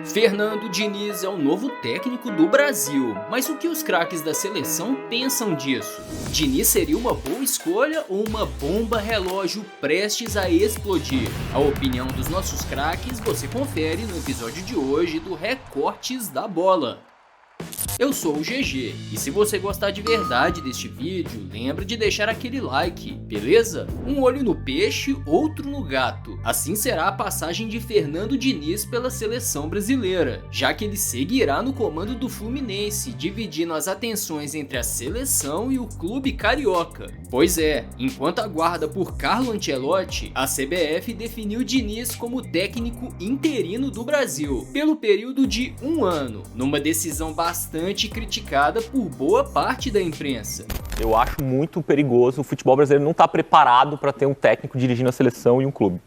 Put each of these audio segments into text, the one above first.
Fernando Diniz é o novo técnico do Brasil, mas o que os craques da seleção pensam disso? Diniz seria uma boa escolha ou uma bomba relógio prestes a explodir? A opinião dos nossos craques você confere no episódio de hoje do Recortes da Bola. Eu sou o GG, e se você gostar de verdade deste vídeo, lembra de deixar aquele like, beleza? Um olho no peixe, outro no gato. Assim será a passagem de Fernando Diniz pela seleção brasileira, já que ele seguirá no comando do Fluminense, dividindo as atenções entre a seleção e o clube carioca. Pois é, enquanto aguarda por Carlo Ancelotti, a CBF definiu Diniz como técnico interino do Brasil, pelo período de 1 ano, numa decisão bastante criticada por boa parte da imprensa. Eu acho muito perigoso, o futebol brasileiro não está preparado para ter um técnico dirigindo a seleção e um clube.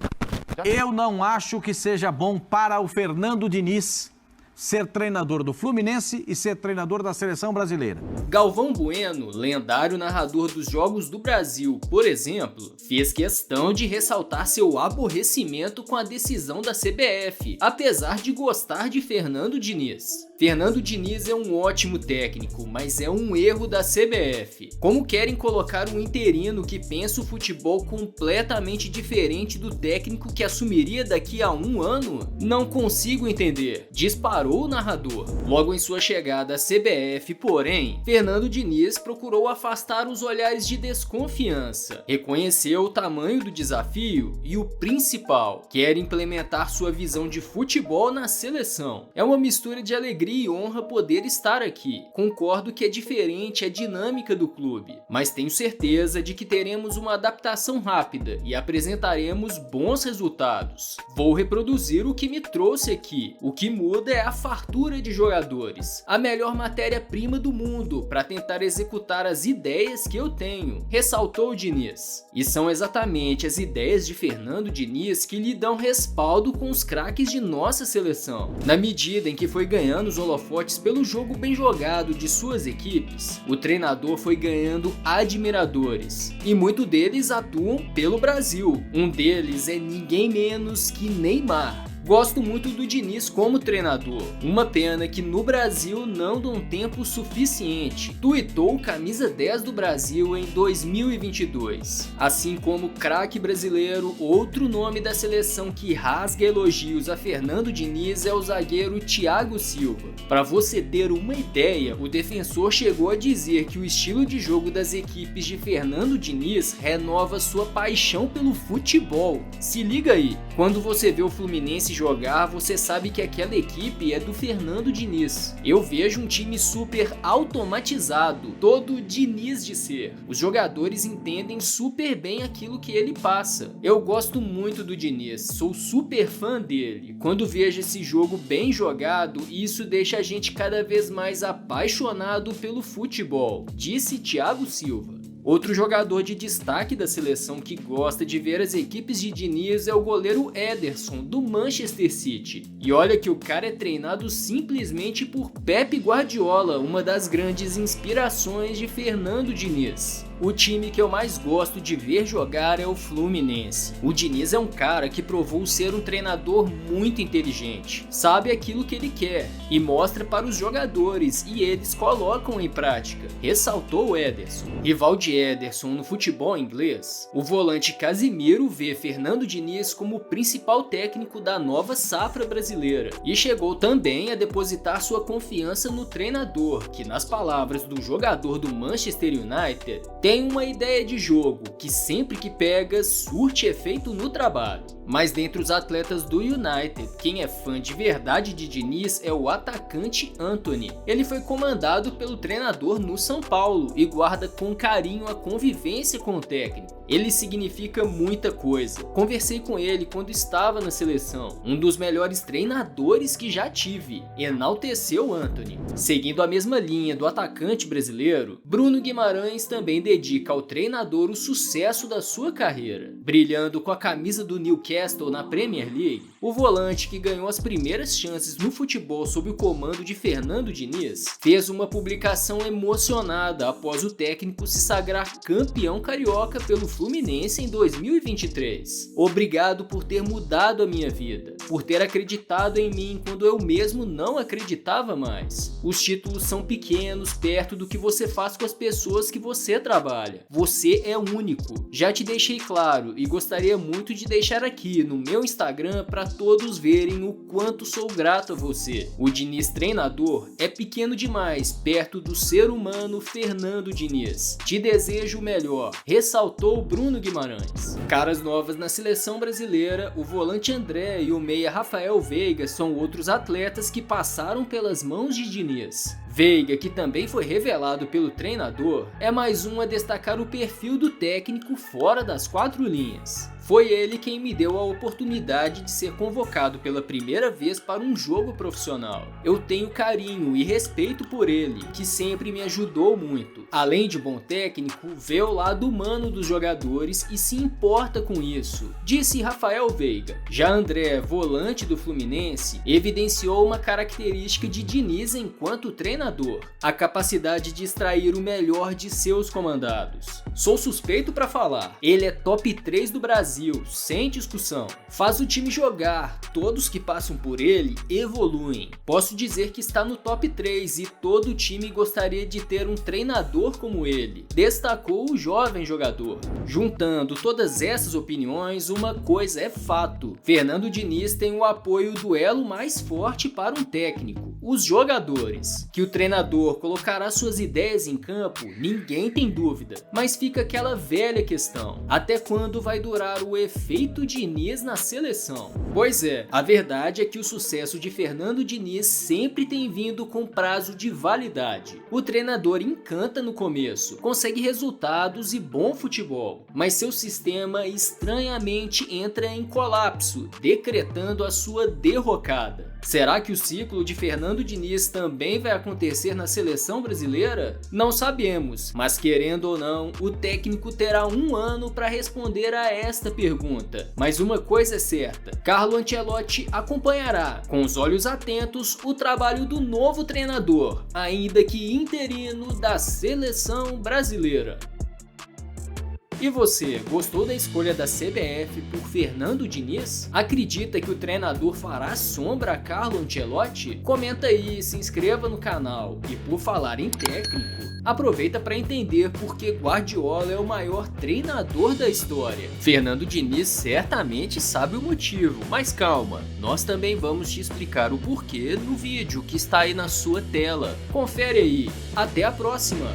Eu não acho que seja bom para o Fernando Diniz ser treinador do Fluminense e ser treinador da seleção brasileira. Galvão Bueno, lendário narrador dos Jogos do Brasil, por exemplo, fez questão de ressaltar seu aborrecimento com a decisão da CBF, apesar de gostar de Fernando Diniz. Fernando Diniz é um ótimo técnico, mas é um erro da CBF. Como querem colocar um interino que pensa o futebol completamente diferente do técnico que assumiria daqui a 1 ano? Não consigo entender. Disparou o narrador. Logo em sua chegada à CBF, porém, Fernando Diniz procurou afastar os olhares de desconfiança. Reconheceu o tamanho do desafio e o principal, quer implementar sua visão de futebol na seleção. É uma mistura de alegria e honra poder estar aqui. Concordo que é diferente a dinâmica do clube, mas tenho certeza de que teremos uma adaptação rápida e apresentaremos bons resultados. Vou reproduzir o que me trouxe aqui. O que muda é a fartura de jogadores, a melhor matéria-prima do mundo para tentar executar as ideias que eu tenho, ressaltou Diniz. E são exatamente as ideias de Fernando Diniz que lhe dão respaldo com os craques de nossa seleção. Na medida em que foi ganhando os holofotes pelo jogo bem jogado de suas equipes, o treinador foi ganhando admiradores, e muitos deles atuam pelo Brasil. Um deles é ninguém menos que Neymar. Gosto muito do Diniz como treinador. Uma pena que no Brasil não dão tempo suficiente. Tuitou camisa 10 do Brasil em 2022. Assim como craque brasileiro, outro nome da seleção que rasga elogios a Fernando Diniz é o zagueiro Thiago Silva. Para você ter uma ideia, o defensor chegou a dizer que o estilo de jogo das equipes de Fernando Diniz renova sua paixão pelo futebol. Se liga aí, quando você vê o Fluminense jogar, você sabe que aquela equipe é do Fernando Diniz. Eu vejo um time super automatizado, todo Diniz de ser. Os jogadores entendem super bem aquilo que ele passa. Eu gosto muito do Diniz, sou super fã dele. Quando vejo esse jogo bem jogado, isso deixa a gente cada vez mais apaixonado pelo futebol, disse Thiago Silva. Outro jogador de destaque da seleção que gosta de ver as equipes de Diniz é o goleiro Ederson, do Manchester City. E olha que o cara é treinado simplesmente por Pep Guardiola, uma das grandes inspirações de Fernando Diniz. O time que eu mais gosto de ver jogar é o Fluminense. O Diniz é um cara que provou ser um treinador muito inteligente, sabe aquilo que ele quer e mostra para os jogadores e eles colocam em prática, ressaltou o Ederson. Rival de Ederson no futebol inglês, o volante Casimiro vê Fernando Diniz como o principal técnico da nova safra brasileira e chegou também a depositar sua confiança no treinador, que nas palavras do jogador do Manchester United, tem uma ideia de jogo que sempre que pega surte efeito no trabalho. Mas dentre os atletas do United, quem é fã de verdade de Diniz é o atacante Antony. Ele foi comandado pelo treinador no São Paulo e guarda com carinho a convivência com o técnico. Ele significa muita coisa. Conversei com ele quando estava na seleção. Um dos melhores treinadores que já tive. Enalteceu Antony. Seguindo a mesma linha do atacante brasileiro, Bruno Guimarães também dedica ao treinador o sucesso da sua carreira. Brilhando com a camisa do Newcastle Newcastle na Premier League, o volante que ganhou as primeiras chances no futebol sob o comando de Fernando Diniz fez uma publicação emocionada após o técnico se sagrar campeão carioca pelo Fluminense em 2023. Obrigado por ter mudado a minha vida, por ter acreditado em mim quando eu mesmo não acreditava mais. Os títulos são pequenos perto do que você faz com as pessoas que você trabalha. Você é único. Já te deixei claro e gostaria muito de deixar aqui no meu Instagram para todos verem o quanto sou grato a você. O Diniz treinador é pequeno demais perto do ser humano Fernando Diniz. Te desejo o melhor, ressaltou Bruno Guimarães. Caras novas na seleção brasileira, o volante André e o meia Rafael Veiga são outros atletas que passaram pelas mãos de Diniz. Veiga, que também foi revelado pelo treinador, é mais um a destacar o perfil do técnico fora das quatro linhas. Foi ele quem me deu a oportunidade de ser convocado pela primeira vez para um jogo profissional. Eu tenho carinho e respeito por ele, que sempre me ajudou muito. Além de bom técnico, vê o lado humano dos jogadores e se importa com isso, disse Rafael Veiga. Já André, volante do Fluminense, evidenciou uma característica de Diniz enquanto treinador: a capacidade de extrair o melhor de seus comandados. Sou suspeito para falar, ele é top 3 do Brasil, sem discussão. Faz o time jogar, todos que passam por ele evoluem. Posso dizer que está no top 3 e todo o time gostaria de ter um treinador como ele, destacou o jovem jogador. Juntando todas essas opiniões, uma coisa é fato: Fernando Diniz tem o apoio do elo mais forte para um técnico, os jogadores. Que o treinador colocará suas ideias em campo, ninguém tem dúvida, mas fica aquela velha questão: até quando vai durar o efeito Diniz na seleção? Pois é, a verdade é que o sucesso de Fernando Diniz sempre tem vindo com prazo de validade. O treinador encanta no começo, consegue resultados e bom futebol, mas seu sistema estranhamente entra em colapso, decretando a sua derrocada. Será que o ciclo de Fernando Diniz também vai acontecer na seleção brasileira? Não sabemos, mas querendo ou não, o técnico terá um ano para responder a esta pergunta. Mas uma coisa é certa: Carlo Ancelotti acompanhará, com os olhos atentos, o trabalho do novo treinador, ainda que interino, da seleção brasileira. E você, gostou da escolha da CBF por Fernando Diniz? Acredita que o treinador fará sombra a Carlo Ancelotti? Comenta aí, se inscreva no canal. E por falar em técnico, aproveita para entender por que Guardiola é o maior treinador da história. Fernando Diniz certamente sabe o motivo, mas calma, nós também vamos te explicar o porquê no vídeo que está aí na sua tela. Confere aí, até a próxima!